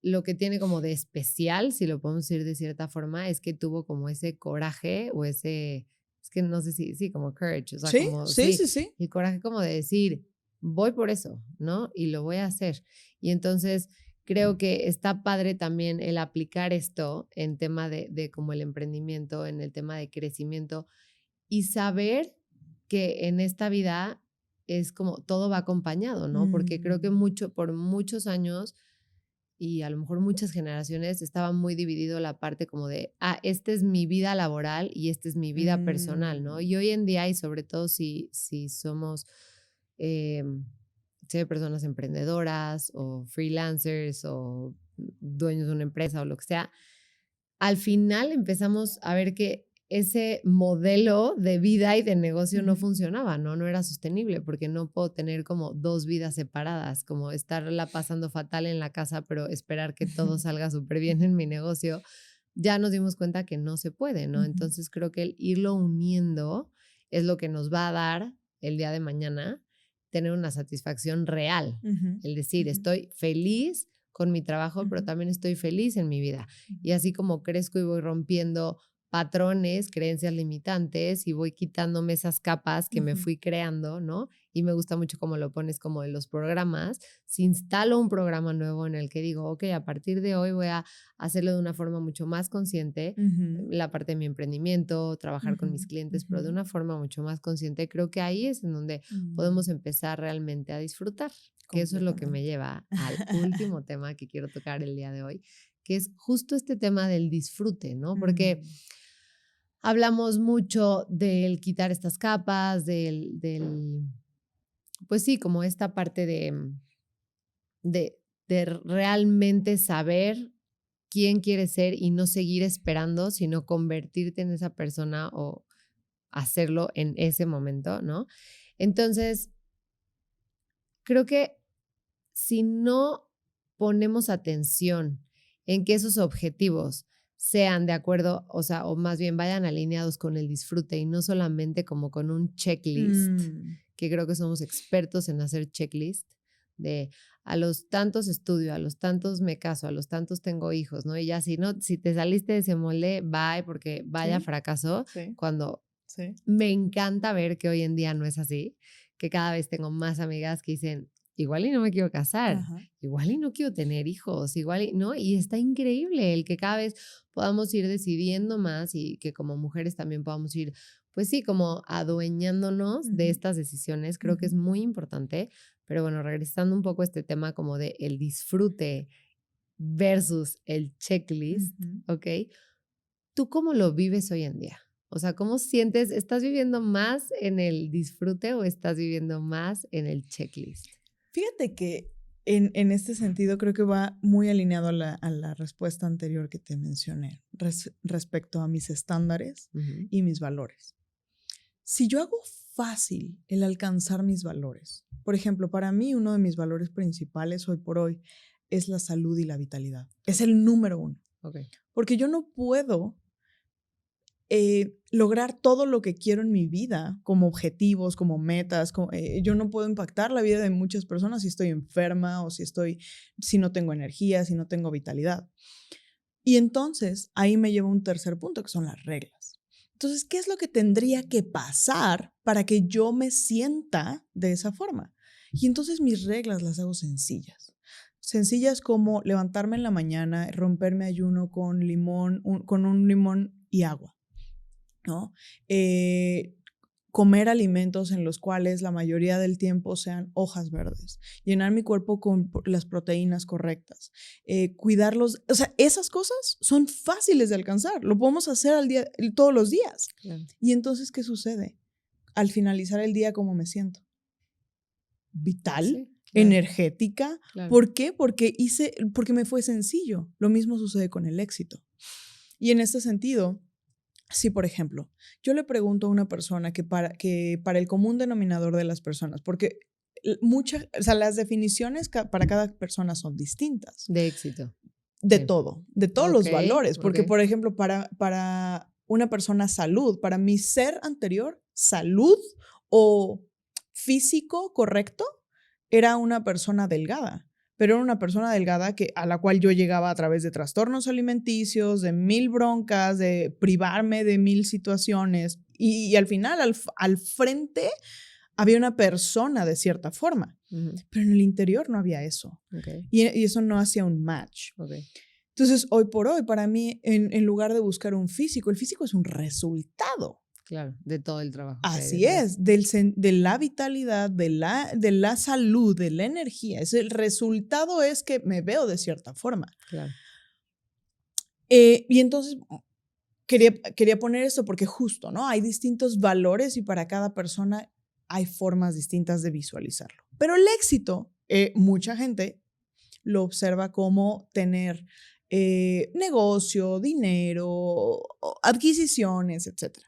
lo que tiene como de especial, si lo podemos decir de cierta forma, es que tuvo como ese coraje o es que no sé si, sí, como courage, o sea, Sí, como, sí. el coraje como de decir, voy por eso, ¿no? Y lo voy a hacer. Y entonces creo que está padre también el aplicar esto en tema de como el emprendimiento, en el tema de crecimiento, y saber que en esta vida es como todo va acompañado, ¿no? Porque creo que por muchos años y a lo mejor muchas generaciones estaba muy dividido la parte como de, esta es mi vida laboral y esta es mi vida personal, ¿no? Y hoy en día, y sobre todo si somos si hay personas emprendedoras o freelancers o dueños de una empresa o lo que sea, al final empezamos a ver que ese modelo de vida y de negocio no funcionaba, ¿no? No era sostenible, porque no puedo tener como 2 vidas separadas, como estarla pasando fatal en la casa, pero esperar que todo salga súper bien en mi negocio. Ya nos dimos cuenta que no se puede, ¿no? Entonces creo que el irlo uniendo es lo que nos va a dar el día de mañana tener una satisfacción real. El decir, estoy feliz con mi trabajo, pero también estoy feliz en mi vida. Y así como crezco y voy rompiendo patrones, creencias limitantes y voy quitándome esas capas que me fui creando, ¿no? Y me gusta mucho cómo lo pones como de los programas. Si instalo un programa nuevo en el que digo, ok, a partir de hoy voy a hacerlo de una forma mucho más consciente, la parte de mi emprendimiento, trabajar con mis clientes, pero de una forma mucho más consciente, creo que ahí es en donde podemos empezar realmente a disfrutar, que eso es lo que me lleva al último tema que quiero tocar el día de hoy, que es justo este tema del disfrute, ¿no? Porque hablamos mucho del quitar estas capas, pues sí, como esta parte de realmente saber quién quieres ser y no seguir esperando, sino convertirte en esa persona o hacerlo en ese momento, ¿no? Entonces, creo que si no ponemos atención en que esos objetivos sean de acuerdo, o sea, o más bien vayan alineados con el disfrute y no solamente como con un checklist, que creo que somos expertos en hacer checklist, de a los tantos estudio, a los tantos me caso, a los tantos tengo hijos, ¿no? Y ya si no, si te saliste de ese molde, bye, porque vaya fracaso, cuando me encanta ver que hoy en día no es así, que cada vez tengo más amigas que dicen, igual y no me quiero casar, igual y no quiero tener hijos, igual y, ¿no? Y está increíble el que cada vez podamos ir decidiendo más y que como mujeres también podamos ir, pues sí, como adueñándonos de estas decisiones. Creo que es muy importante, pero bueno, regresando un poco a este tema como de el disfrute versus el checklist, ¿ok? ¿Tú cómo lo vives hoy en día? O sea, ¿cómo sientes? ¿Estás viviendo más en el disfrute o estás viviendo más en el checklist? Fíjate que en este sentido creo que va muy alineado a la respuesta anterior que te mencioné respecto a mis estándares y mis valores. Si yo hago fácil el alcanzar mis valores, por ejemplo, para mí uno de mis valores principales hoy por hoy es la salud y la vitalidad. Es el número uno. Porque yo no puedo lograr todo lo que quiero en mi vida, como objetivos, como metas. Yo no puedo impactar la vida de muchas personas si estoy enferma o si no tengo energía, si no tengo vitalidad. Y entonces ahí me lleva un tercer punto, que son las reglas. Entonces, ¿qué es lo que tendría que pasar para que yo me sienta de esa forma? Y entonces mis reglas las hago sencillas. Sencillas como levantarme en la mañana, romperme ayuno con limón, con un limón y agua, ¿no? Comer alimentos en los cuales la mayoría del tiempo sean hojas verdes, llenar mi cuerpo con las proteínas correctas, cuidarlos, o sea, esas cosas son fáciles de alcanzar, lo podemos hacer todos los días. Claro. Y entonces, ¿qué sucede? Al finalizar el día, ¿cómo me siento? Vital, sí, claro. Energética. Claro. ¿Por qué? Porque me fue sencillo. Lo mismo sucede con el éxito. Y en este sentido, si, por ejemplo, yo le pregunto a una persona que para el común denominador de las personas, porque o sea, las definiciones para cada persona son distintas. De éxito. De todo, de todos los valores. Porque, por ejemplo, para una persona salud, para mi ser anterior, salud o físico correcto, era una persona delgada. Pero era una persona delgada a la cual yo llegaba a través de trastornos alimenticios, de 1000 broncas, de privarme de 1000 situaciones. Y al final, al frente, había una persona de cierta forma. Pero en el interior no había eso. Y eso no hacía un match. Entonces, hoy por hoy, para mí, en lugar de buscar un físico, el físico es un resultado. Claro, de todo el trabajo. Así es, de la vitalidad, de la salud, de la energía. El resultado es que me veo de cierta forma. Claro. Y entonces quería poner esto porque justo, ¿no? Hay distintos valores y para cada persona hay formas distintas de visualizarlo. Pero el éxito, mucha gente lo observa como tener negocio, dinero, adquisiciones, etc.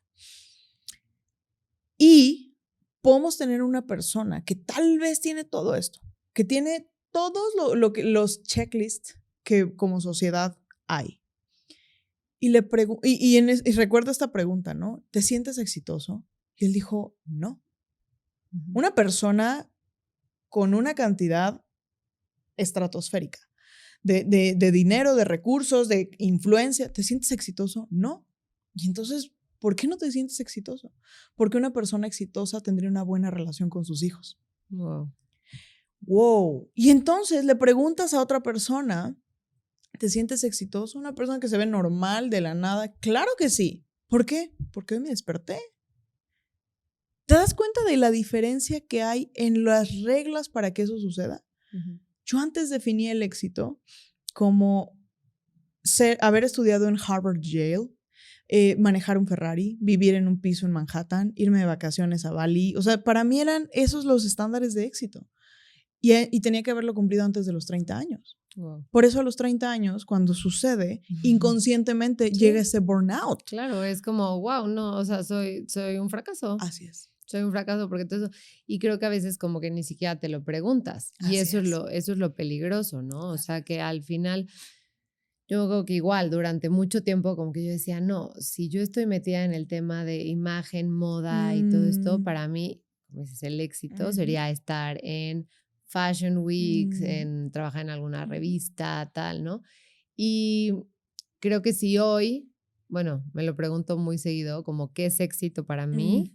Y podemos tener una persona que tal vez tiene todo esto, que tiene todos los checklists que como sociedad hay. Y recuerdo esta pregunta, ¿no? ¿Te sientes exitoso? Y él dijo, no. Una persona con una cantidad estratosférica de dinero, de recursos, de influencia. ¿Te sientes exitoso? No. Y entonces, ¿por qué no te sientes exitoso? Porque una persona exitosa tendría una buena relación con sus hijos. Wow. Wow. Y entonces le preguntas a otra persona, ¿te sientes exitoso? Una persona que se ve normal de la nada. Claro que sí. ¿Por qué? Porque hoy me desperté. ¿Te das cuenta de la diferencia que hay en las reglas para que eso suceda? Uh-huh. Yo antes definí el éxito como haber estudiado en Harvard Yale, manejar un Ferrari, vivir en un piso en Manhattan, irme de vacaciones a Bali. O sea, para mí eran esos los estándares de éxito. Y tenía que haberlo cumplido antes de los 30 años. Wow. Por eso a los 30 años, cuando sucede, inconscientemente llega ese burnout. Claro, es como, wow, no, o sea, soy un fracaso. Así es. Soy un fracaso porque todo eso. Y creo que a veces como que ni siquiera te lo preguntas. Y eso es lo peligroso, ¿no? O sea, que al final, yo creo que igual, durante mucho tiempo como que yo decía, no, si yo estoy metida en el tema de imagen, moda y todo esto, para mí, como dices, el éxito sería estar en Fashion Weeks, en trabajar en alguna revista, tal, ¿no? Y creo que si hoy, bueno, me lo pregunto muy seguido, como qué es éxito para mí,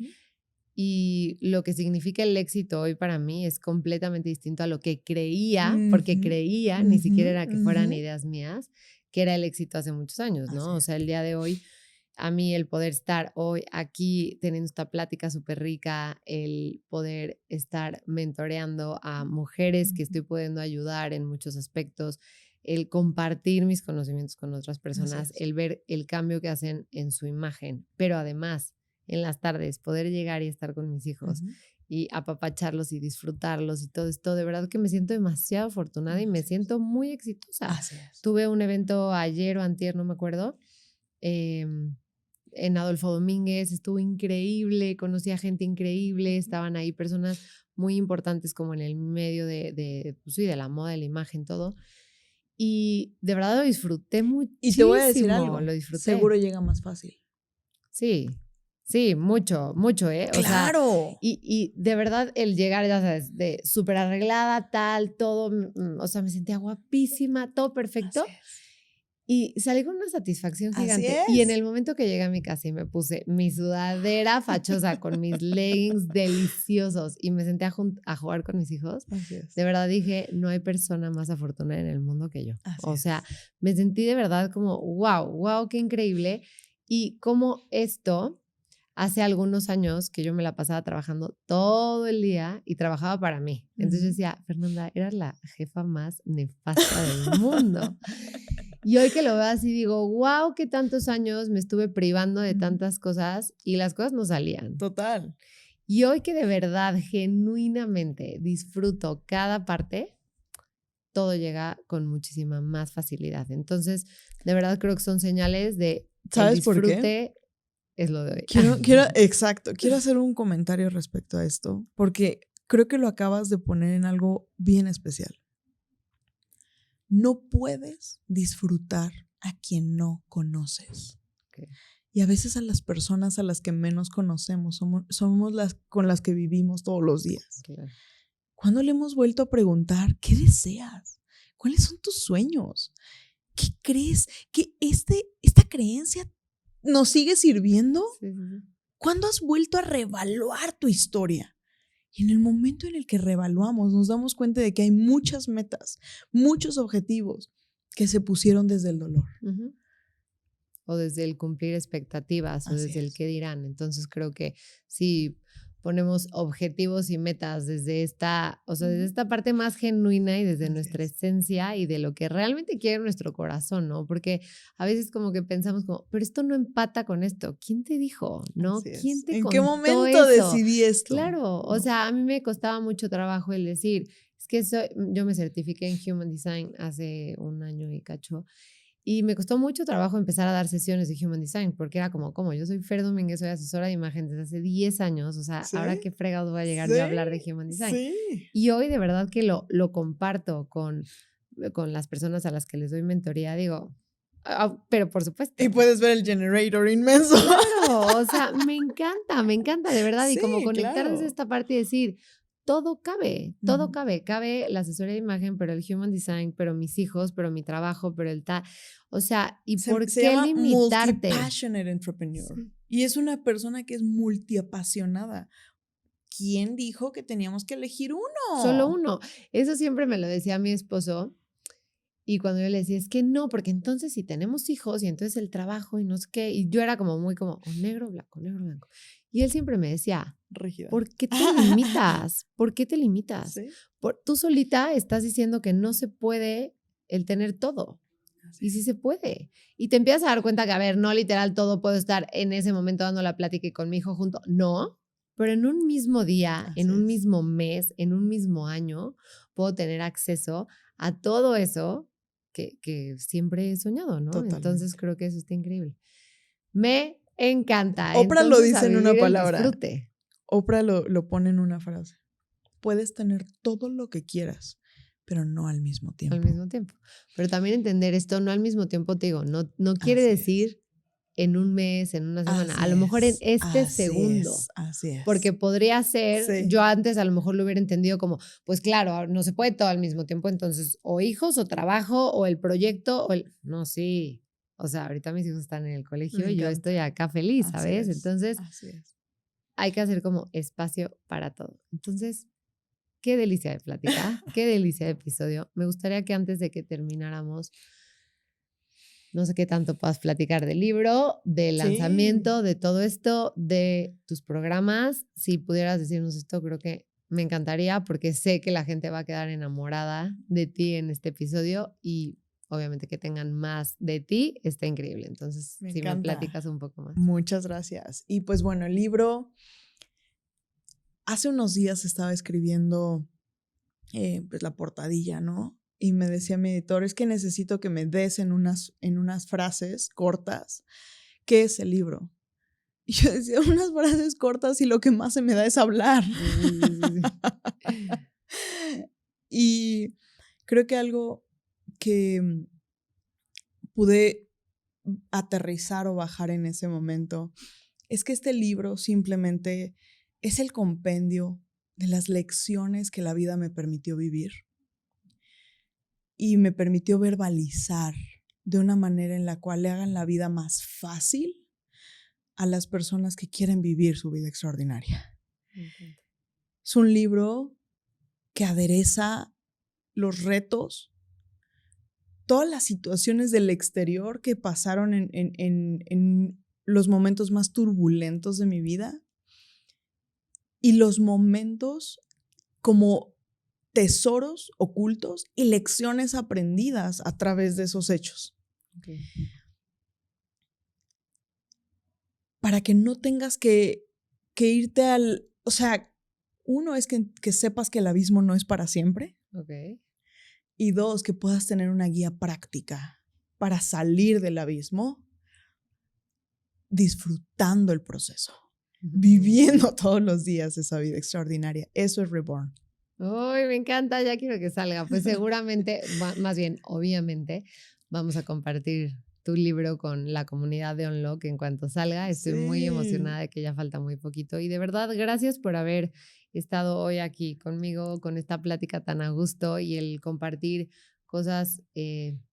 y lo que significa el éxito hoy para mí es completamente distinto a lo que creía, porque creía, ni siquiera era que fueran ideas mías, que era el éxito hace muchos años, ¿no? O sea, el día de hoy, a mí el poder estar hoy aquí teniendo esta plática súper rica, el poder estar mentoreando a mujeres que estoy pudiendo ayudar en muchos aspectos, el compartir mis conocimientos con otras personas, el ver el cambio que hacen en su imagen, pero además en las tardes poder llegar y estar con mis hijos y apapacharlos y disfrutarlos y todo esto, de verdad que me siento demasiado afortunada y me siento muy exitosa. Tuve un evento ayer o antier, no me acuerdo, en Adolfo Domínguez, estuvo increíble, conocí a gente increíble, estaban ahí personas muy importantes como en el medio pues sí, de la moda, de la imagen, todo. Y de verdad lo disfruté muchísimo. Y te voy a decir algo, lo disfruté. Seguro llega más fácil. Sí, mucho, ¿eh? ¡Claro! O sea, y de verdad el llegar, ya sabes, de súper arreglada, tal, todo, o sea, me sentía guapísima, todo perfecto. Y salí con una satisfacción gigante. Y en el momento que llegué a mi casa y me puse mi sudadera fachosa con mis leggings deliciosos y me senté a jugar con mis hijos, de verdad dije, no hay persona más afortunada en el mundo que yo. O sea, me sentí de verdad como, wow, qué increíble. Y como esto, hace algunos años que yo me la pasaba trabajando todo el día y trabajaba para mí. Entonces yo decía, Fernanda, eras la jefa más nefasta del mundo. Y hoy que lo veo así digo, wow, que tantos años me estuve privando de tantas cosas y las cosas no salían. Total. Y hoy que de verdad, genuinamente disfruto cada parte, todo llega con muchísima más facilidad. Entonces, de verdad creo que son señales de ¿sabes disfrute por qué? Es lo de hoy. Exacto. Quiero hacer un comentario respecto a esto, porque creo que lo acabas de poner en algo bien especial. No puedes disfrutar a quien no conoces. Okay. Y a veces a las personas a las que menos conocemos somos las con las que vivimos todos los días. Claro. ¿Cuándo le hemos vuelto a preguntar qué deseas? ¿Cuáles son tus sueños? ¿Qué crees? ¿Que esta creencia nos sigue sirviendo? Sí. ¿Cuándo has vuelto a reevaluar tu historia? Y en el momento en el que reevaluamos, nos damos cuenta de que hay muchas metas, muchos objetivos que se pusieron desde el dolor. O desde el cumplir expectativas, o desde el qué dirán. Entonces creo que si ponemos objetivos y metas desde esta, o sea, desde esta parte más genuina y desde nuestra esencia y de lo que realmente quiere nuestro corazón, ¿no? Porque a veces como que pensamos como, pero esto no empata con esto. ¿Quién te dijo? ¿No? ¿Quién te contó ¿En qué momento eso? decidí esto? Claro, o sea, a mí me costaba mucho trabajo el decir, es que yo me certifiqué en Human Design hace un año y cacho. Y me costó mucho trabajo empezar a dar sesiones de Human Design, porque era como, yo soy Fer Domínguez, soy asesora de imagen desde hace 10 años, o sea, ahora qué fregados voy a llegar yo a hablar de Human Design. Y hoy de verdad que lo comparto con las personas a las que les doy mentoría, digo, pero por supuesto. Y puedes ver el generator inmenso. Claro, o sea, me encanta, de verdad, y como conectar desde esta parte y decir, todo cabe, todo cabe. Cabe la asesoría de imagen, pero el human design, pero mis hijos, pero mi trabajo, pero o sea, ¿y por Se qué llama limitarte? multi-passionate entrepreneur. Sí. Y es una persona que es multiapasionada. ¿Quién dijo que teníamos que elegir uno? Solo uno. Eso siempre me lo decía mi esposo. Y cuando yo le decía, es que no, porque entonces si tenemos hijos y entonces el trabajo y no sé qué, y yo era como muy como o negro, blanco, negro, blanco. Y él siempre me decía, Rígida. ¿por qué te limitas? ¿Por qué te limitas? ¿Sí? Tú solita estás diciendo que no se puede el tener todo. Así Y sí se puede. Y te empiezas a dar cuenta que, a ver, no literal todo puedo estar en ese momento dando la plática y con mi hijo junto. No, pero en un mismo día, Así en un es. mismo mes, en un mismo año, puedo tener acceso a todo eso que siempre he soñado, ¿no? Totalmente. Entonces creo que eso está increíble. Me encanta. Oprah lo Entonces, dice en a una vivir el palabra. disfrute. Oprah lo pone en una frase. Puedes tener todo lo que quieras, pero no al mismo tiempo. Al mismo tiempo. Pero también entender esto, no al mismo tiempo, te digo, no quiere Así decir en un mes, en una semana, Así a lo mejor en es, este así segundo. es, así es. Porque podría ser, Sí. yo antes a lo mejor lo hubiera entendido como, pues claro, no se puede todo al mismo tiempo, entonces o hijos o trabajo o el proyecto no, sí. O sea, ahorita mis hijos están en el colegio Me y yo encanta. estoy acá feliz, Así ¿sabes? es, Entonces así es. hay que hacer como espacio para todo. Entonces, qué delicia de plática, qué delicia de episodio. Me gustaría que antes de que termináramos, no sé qué tanto puedas platicar del libro, del lanzamiento, de todo esto, de tus programas. Si pudieras decirnos esto, creo que me encantaría porque sé que la gente va a quedar enamorada de ti en este episodio y obviamente que tengan más de ti está increíble. Entonces, Me si me encanta. platicas un poco más. Muchas gracias. Y pues bueno, el libro, hace unos días estaba escribiendo pues la portadilla, ¿no? Y me decía mi editor, es que necesito que me des en unas frases cortas qué es el libro. Y yo decía, unas frases cortas y lo que más se me da es hablar. Y creo que algo que pude aterrizar o bajar en ese momento es que este libro simplemente es el compendio de las lecciones que la vida me permitió vivir y me permitió verbalizar de una manera en la cual le hagan la vida más fácil a las personas que quieren vivir su vida extraordinaria. Es un libro que adereza los retos, todas las situaciones del exterior que pasaron en los momentos más turbulentos de mi vida y los momentos como tesoros ocultos y lecciones aprendidas a través de esos hechos. Okay. Para que no tengas que irte o sea, uno es que sepas que el abismo no es para siempre. Okay. Y dos, que puedas tener una guía práctica para salir del abismo disfrutando el proceso, viviendo todos los días esa vida extraordinaria. Eso es Reborn. ¡Ay, me encanta! Ya quiero que salga. Pues seguramente, más bien, obviamente, vamos a compartir tu libro con la comunidad de Unlock en cuanto salga. Estoy muy emocionada de que ya falta muy poquito. Y de verdad, gracias por haber estado hoy aquí conmigo, con esta plática tan a gusto y el compartir cosas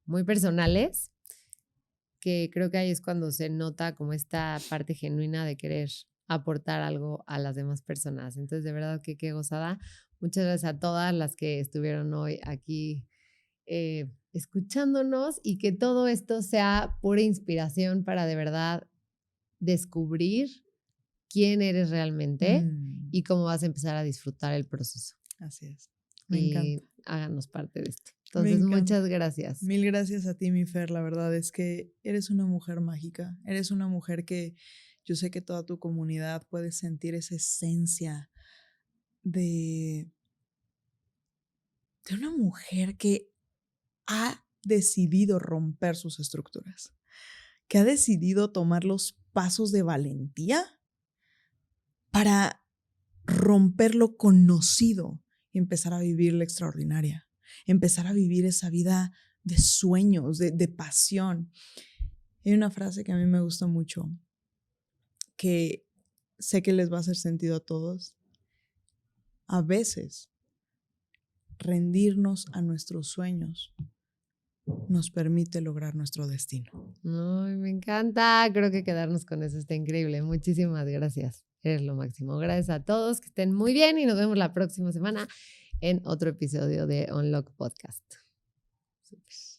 muy personales, que creo que ahí es cuando se nota como esta parte genuina de querer aportar algo a las demás personas. Entonces, de verdad que qué gozada. Muchas gracias a todas las que estuvieron hoy aquí escuchándonos y que todo esto sea pura inspiración para de verdad descubrir quién eres realmente y cómo vas a empezar a disfrutar el proceso. Así es. Me encanta. Háganos parte de esto. Entonces, muchas gracias. Mil gracias a ti, mi Fer. La verdad es que eres una mujer mágica. Eres una mujer que yo sé que toda tu comunidad puede sentir esa esencia de una mujer que ha decidido romper sus estructuras, que ha decidido tomar los pasos de valentía para romper lo conocido y empezar a vivir la extraordinaria, empezar a vivir esa vida de sueños, de pasión. Hay una frase que a mí me gusta mucho, que sé que les va a hacer sentido a todos, a veces rendirnos a nuestros sueños nos permite lograr nuestro destino. Ay, me encanta. Creo que quedarnos con eso está increíble. Muchísimas gracias. Eres lo máximo. Gracias a todos. Que estén muy bien y nos vemos la próxima semana en otro episodio de Unlock Podcast. Super.